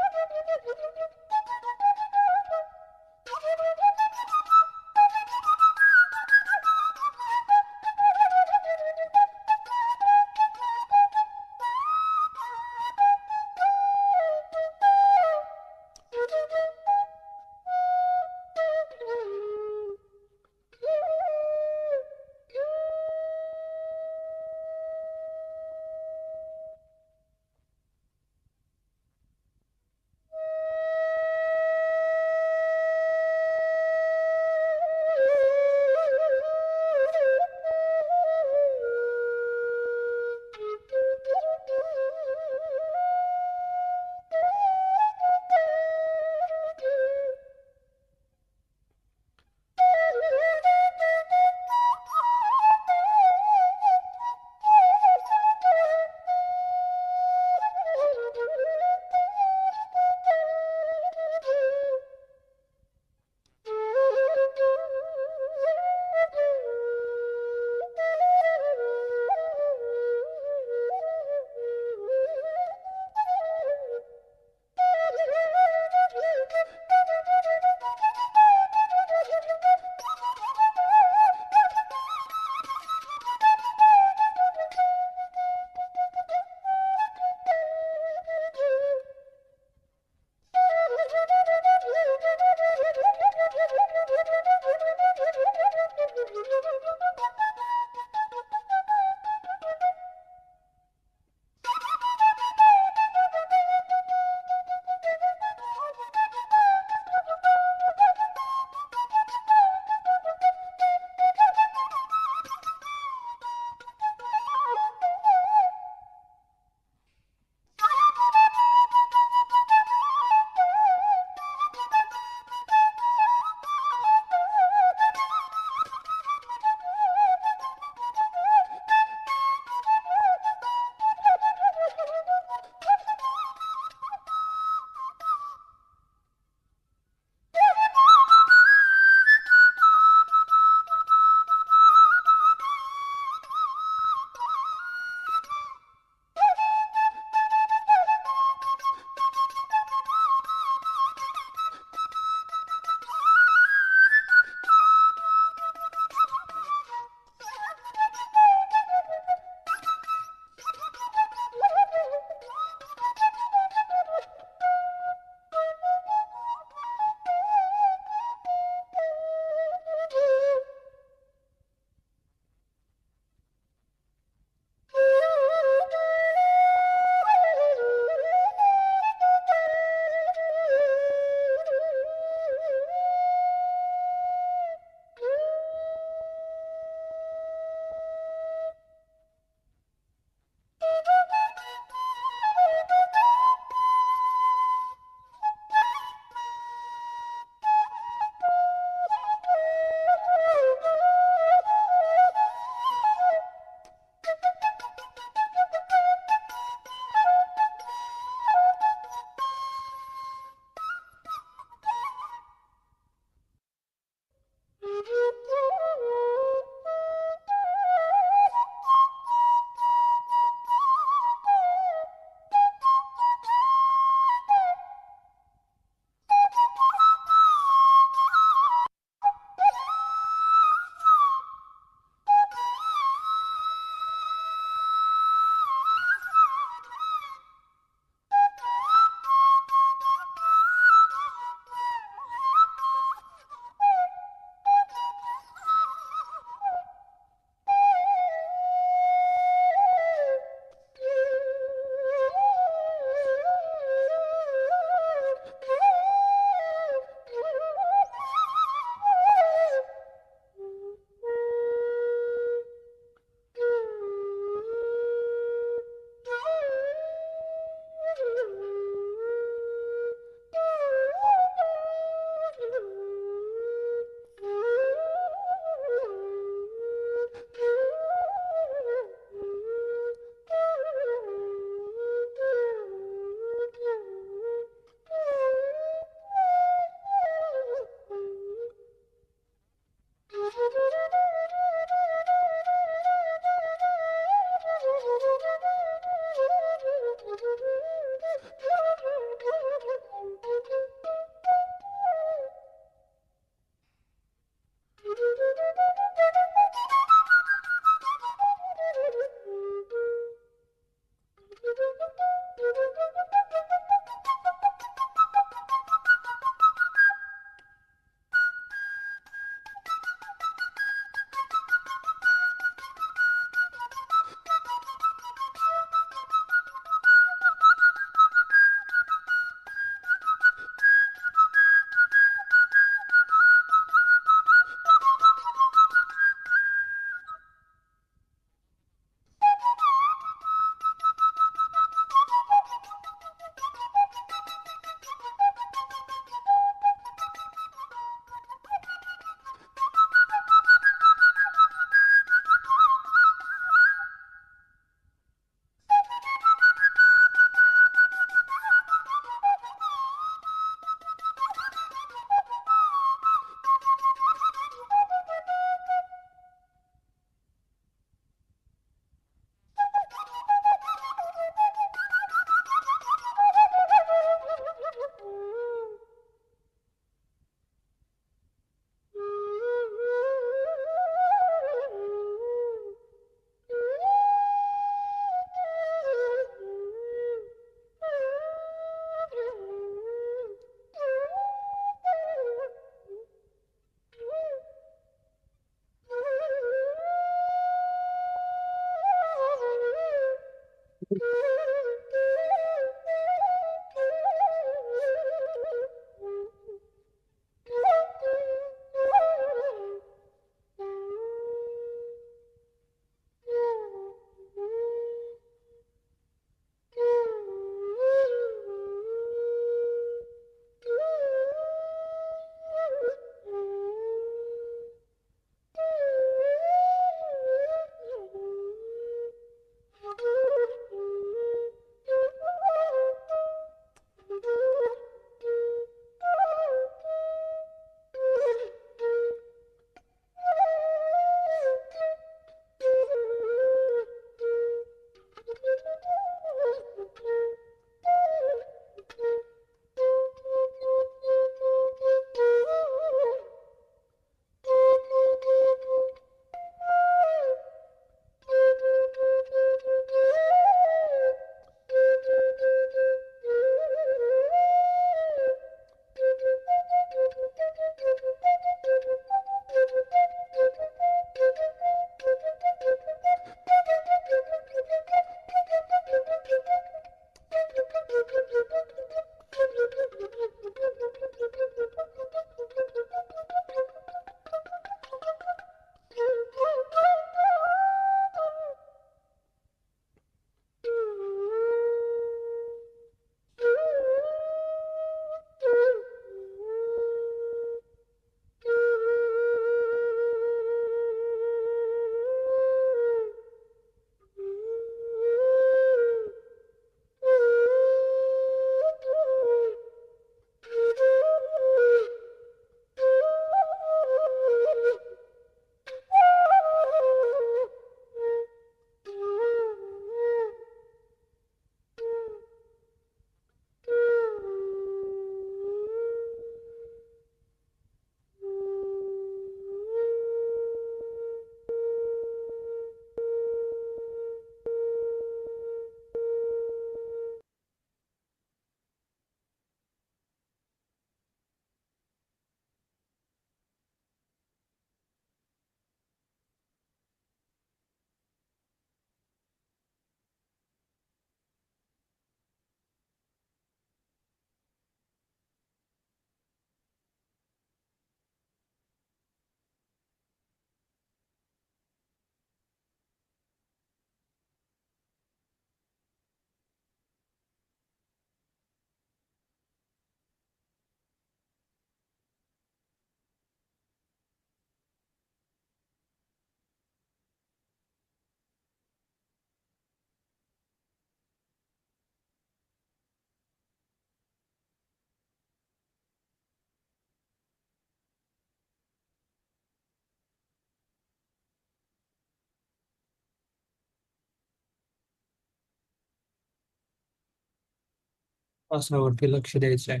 [SPEAKER 2] श्वासावरती लक्ष द्यायचं आहे.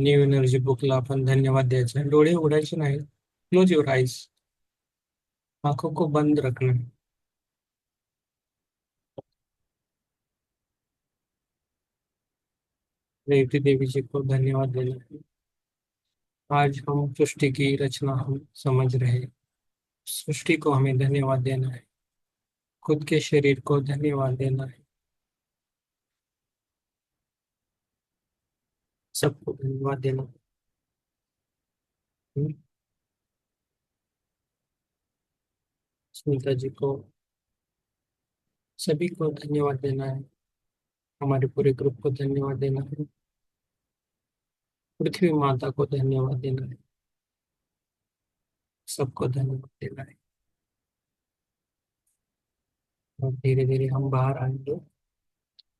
[SPEAKER 2] न्यू एनर्जी बुकला आपण धन्यवाद द्यायचे आहे. डोळे उघडायचे नाही. Close your eyes. आंखों को बंद रखना है. रेवती देवी जी को धन्यवाद देना है. आज हम सृष्टि की रचना हम समझ रहे हैं. सृष्टि को हमें धन्यवाद देना है. खुद के शरीर को धन्यवाद देना है. सबको धन्यवाद देना है. स्मिता जी को, सभी को धन्यवाद देना है. हमारे पूरे ग्रुप को धन्यवाद देना है. पृथ्वी माता को धन्यवाद देना है. सबको धन्यवाद देना है. और धीरे धीरे हम बाहर आएंगे.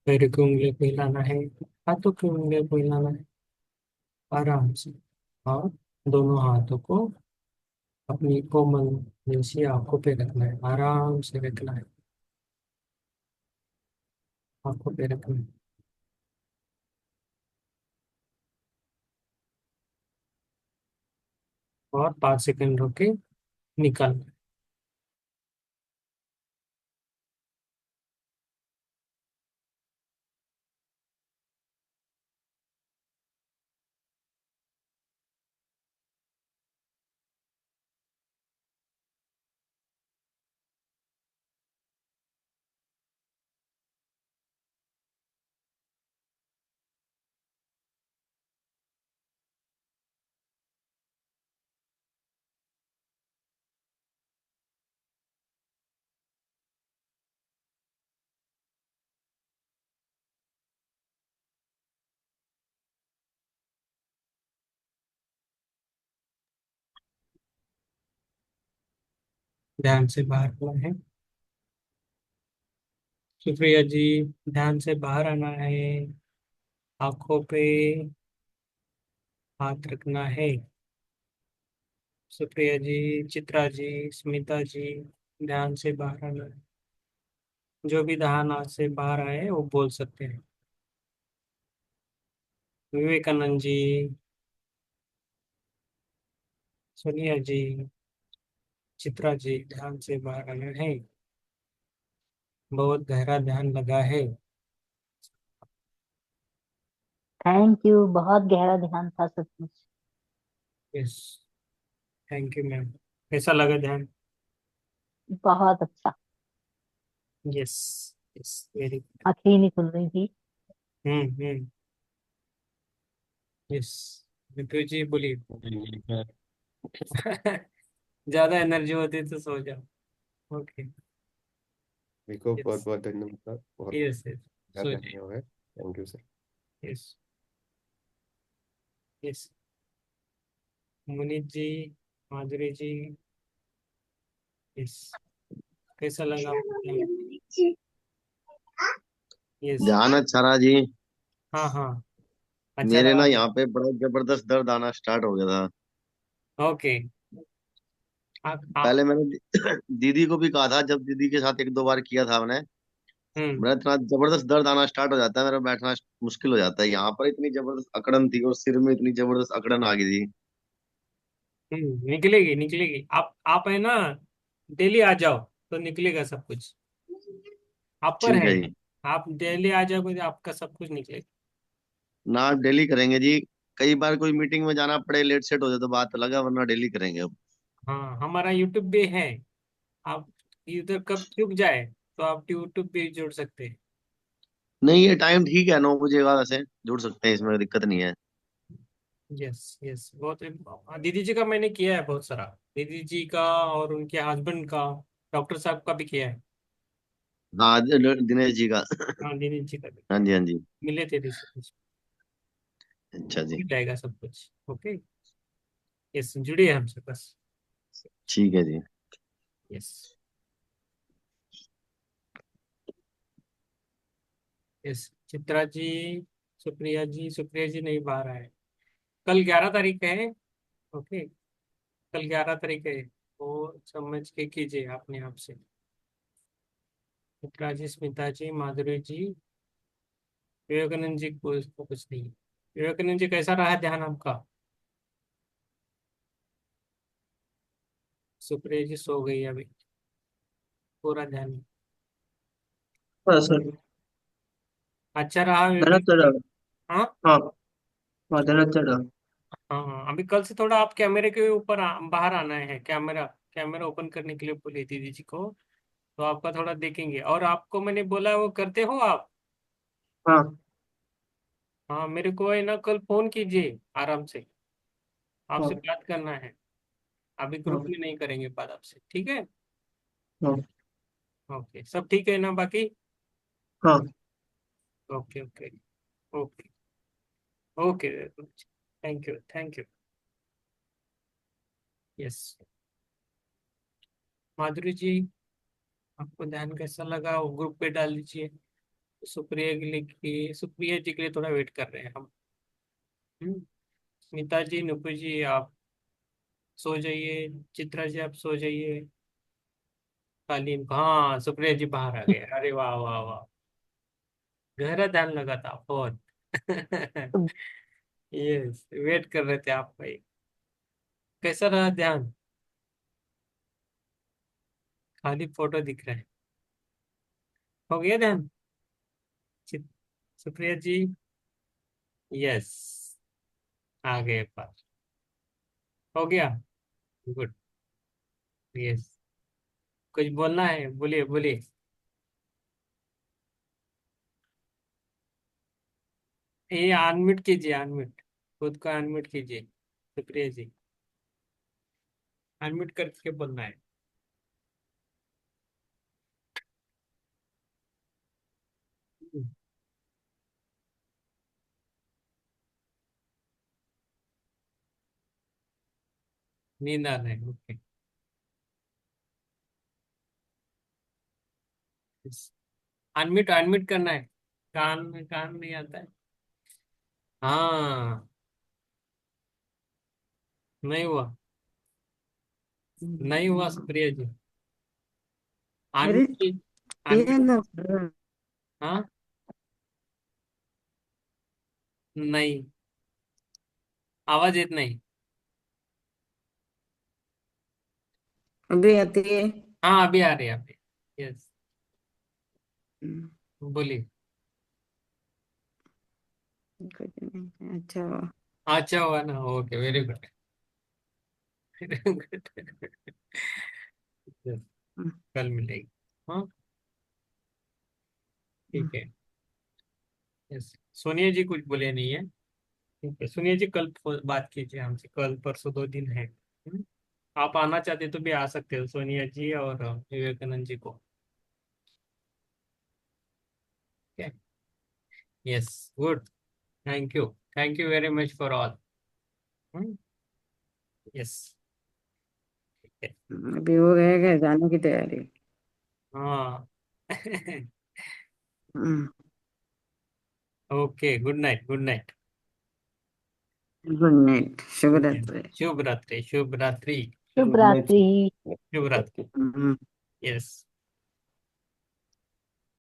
[SPEAKER 2] पैर की उंगलियों को हिलाना है. हाथों की उंगलियों को हिलाना है आराम से. और दोनों हाथों को अपनी कोमल जैसी आंखों पे रखना है. आराम से रखना है. आंखों पे रखना है. और 5 सेकंड रोक के निकालना है. ध्यान से बाहर आना है। सुप्रिया जी, ध्यान से बाहर आना है। आंखों पे हाथ रखना है। सुप्रिया जी, चित्रा जी, स्मिता जी, ध्यान से बाहर आना है। जो भी ध्यान आज से बाहर आए वो बोल सकते हैं। विवेकानंद जी, सोनिया जी, चित्रा जी, ध्यान से बाहर आना है। बहुत गहरा ध्यान लगा है।
[SPEAKER 1] थैंक यू, बहुत गहरा ध्यान था सचमुच।
[SPEAKER 2] Yes, thank you ma'am. कैसा लगा ध्यान?
[SPEAKER 1] बहुत अच्छा।
[SPEAKER 2] Yes, yes, very.
[SPEAKER 1] आंखें ही नहीं खुल रही थी।
[SPEAKER 2] हम्म। यस, मित्रू जी बोलिए। ज्यादा एनर्जी होती तो सो जाओ। ओके।
[SPEAKER 6] मेरे को
[SPEAKER 2] यस,
[SPEAKER 6] बहुत बहुत धन्यवाद, बहुत
[SPEAKER 2] यस, यस,
[SPEAKER 6] ज्यादा
[SPEAKER 2] सो जाइए।
[SPEAKER 6] धन्यवाद है। Thank you sir.
[SPEAKER 2] Yes, yes, Munit ji, Madhuri ji, yes. कैसा लगा आपको? यस।
[SPEAKER 5] ध्यान अच्छा रहा जी।
[SPEAKER 2] हाँ, हाँ, अच्छा
[SPEAKER 5] मेरे
[SPEAKER 2] रहा।
[SPEAKER 5] ना यहाँ पे बड़ा जबरदस्त दर्द आना स्टार्ट हो गया था।
[SPEAKER 2] ओके। आप।
[SPEAKER 5] पहले मैंने दीदी को भी कहा था, जब दीदी के साथ एक दो बार किया था मैंने।
[SPEAKER 2] हम्म।
[SPEAKER 5] मेरा इतना जबरदस्त दर्द आना स्टार्ट हो जाता है, मेरा बैठना मुश्किल हो जाता है। यहाँ पर इतनी जबरदस्त अकड़न थी और सिर में इतनी जबरदस्त अकड़न आ गई थी।
[SPEAKER 2] निकलेगी, निकलेगी। आप है ना, डेली आ जाओ तो निकलेगा सब कुछ। आप पर
[SPEAKER 5] ठीक
[SPEAKER 2] है।
[SPEAKER 5] है जी।
[SPEAKER 2] आप डेली आ जाओगे तो आपका सब कुछ निकलेगा।
[SPEAKER 5] ना डेली करेंगे जी। कई बार कोई मीटिंग में जाना पड़े, लेट सेट हो जाए तो बात अलग है, वरना डेली करेंगे अब।
[SPEAKER 2] हाँ, हमारा यूट्यूब भी है। आप इधर कब चुक जाए तो आप यूट्यूब भी जोड़ सकते हैं।
[SPEAKER 5] नहीं, ये टाइम ठीक है, 9 बजे का, वैसे जुड़ सकते हैं, इसमें दिक्कत नहीं है।
[SPEAKER 2] यस, यस, बहुत। दीदी जी का मैंने किया है बहुत सारा। दीदी जी का और उनके हस्बैंड का, डॉक्टर साहब का भी किया है।
[SPEAKER 5] हाँ, दिनेश जी का।
[SPEAKER 2] हाँ, दीदी जी का भी
[SPEAKER 5] हाँ
[SPEAKER 2] किया है।
[SPEAKER 5] जी, हाँ जी।
[SPEAKER 2] मिले थे रिसेंटली।
[SPEAKER 5] अच्छा जी।
[SPEAKER 2] मिल जाएगा सब कुछ। ओके। यस, जुड़िए हमसे बस।
[SPEAKER 5] ठीक है जी।
[SPEAKER 2] यस, यस, चित्रा जी, सुप्रिया जी, सुप्रिया जी नहीं बाहर आए। कल 11 तारीख है। ओके। कल 11 तारीख है। वो समझ के कीजिए अपने आप से। चित्रा जी, स्मिता जी, माधुरी जी, विवेकानंद जी को इसको कुछ नहीं। विवेकानंद जी, कैसा रहा ध्यान आपका? सुप्रिया जी सो गई अभी। पूरा ध्यान।
[SPEAKER 7] हाँ सर।
[SPEAKER 2] अच्छा रहा
[SPEAKER 7] धन्यवाद
[SPEAKER 2] विवेकानंद जी।
[SPEAKER 7] सर।
[SPEAKER 2] हाँ,
[SPEAKER 7] हाँ हाँ, धन्यवाद सर।
[SPEAKER 2] हाँ, हाँ, अभी कल से थोड़ा आप कैमरे के ऊपर बाहर आना है। कैमरा कैमरा ओपन करने के लिए बोले दीदी जी को। तो आपका थोड़ा देखेंगे, और आपको मैंने बोला वो करते हो आप।
[SPEAKER 7] हाँ
[SPEAKER 2] हाँ, मेरे को है ना, कल फोन कीजिए आराम से। आपसे
[SPEAKER 7] हाँ
[SPEAKER 2] बात करना है। अभी ग्रुप
[SPEAKER 7] हाँ
[SPEAKER 2] में नहीं करेंगे बात आपसे, ठीक है?
[SPEAKER 7] हाँ
[SPEAKER 2] ओके, सब ठीक है ना बाकी?
[SPEAKER 7] हाँ।
[SPEAKER 2] Okay, okay, okay, okay. Thank you, thank you. Yes. Madhuri ji, आपको ध्यान कैसा लगा वो ग्रुप पे डाल दीजिए। सुप्रिया जी के लिए थोड़ा वेट कर रहे हैं हम। स्मिता जी, नुपु जी, आप सो जाइए। चित्रा जी, आप सो जाइए। कालीन, हाँ, सुप्रिया जी बाहर आ गए। अरे वाह, वाह, वाह। गहरा ध्यान लगा था बहुत। यस, वेट कर रहे थे आपका ही। कैसा रहा ध्यान? खाली फोटो दिख रहा है। हो गया ध्यान? चित- सुप्रिया जी, यस, आ गए पास। हो गया। गुड। यस। कुछ बोलना है, बोलिए, बोलिए। ये अनम्यूट कीजिए, अनम्यूट। खुद को अनम्यूट कीजिए। सुप्रिया जी, अनम्यूट करके बोलना है। नींद आ रहा है, ओके। अनम्यूट अनम्यूट करना है। कान नहीं आता है। हाँ, नहीं हुआ, नहीं हुआ सुप्रिया जी।
[SPEAKER 8] अरे
[SPEAKER 2] अनम्यूट।
[SPEAKER 8] ये
[SPEAKER 2] अनम्यूट।
[SPEAKER 8] ना
[SPEAKER 2] हाँ, नहीं, आवाज येत नाही।
[SPEAKER 8] अभी आती है।
[SPEAKER 2] हाँ, अभी आ रही है, अभी। यस,
[SPEAKER 8] हम्म,
[SPEAKER 2] बोलिए।
[SPEAKER 8] कुछ नहीं, अच्छा हुआ।
[SPEAKER 2] अच्छा हुआ ना, ओके, वेरी गुड।
[SPEAKER 8] हम्म,
[SPEAKER 2] कल मिलेगी। हाँ, ठीक है। यस, सोनिया जी कुछ बोले नहीं है। ठीक है, सोनिया जी कल बात कीजिए हमसे, कल परसों 2 दिन है। आप आना चाहते तो भी आ सकते हो, सोनिया जी और विवेकानंद जी को। Yes, good. Thank you very much for all. Yes.
[SPEAKER 8] अभी हो गया क्या जाने की तैयारी?
[SPEAKER 2] हाँ।
[SPEAKER 8] Hmm,
[SPEAKER 2] okay, good night, good night.
[SPEAKER 8] Good night, शुभ रात्रि।
[SPEAKER 2] शुभ रात्रि, शुभ रात्रि।
[SPEAKER 1] शुभ
[SPEAKER 6] Good night, sir.
[SPEAKER 1] रात्रि।
[SPEAKER 2] शुभ रात्रि।
[SPEAKER 8] हम्म।
[SPEAKER 2] यस।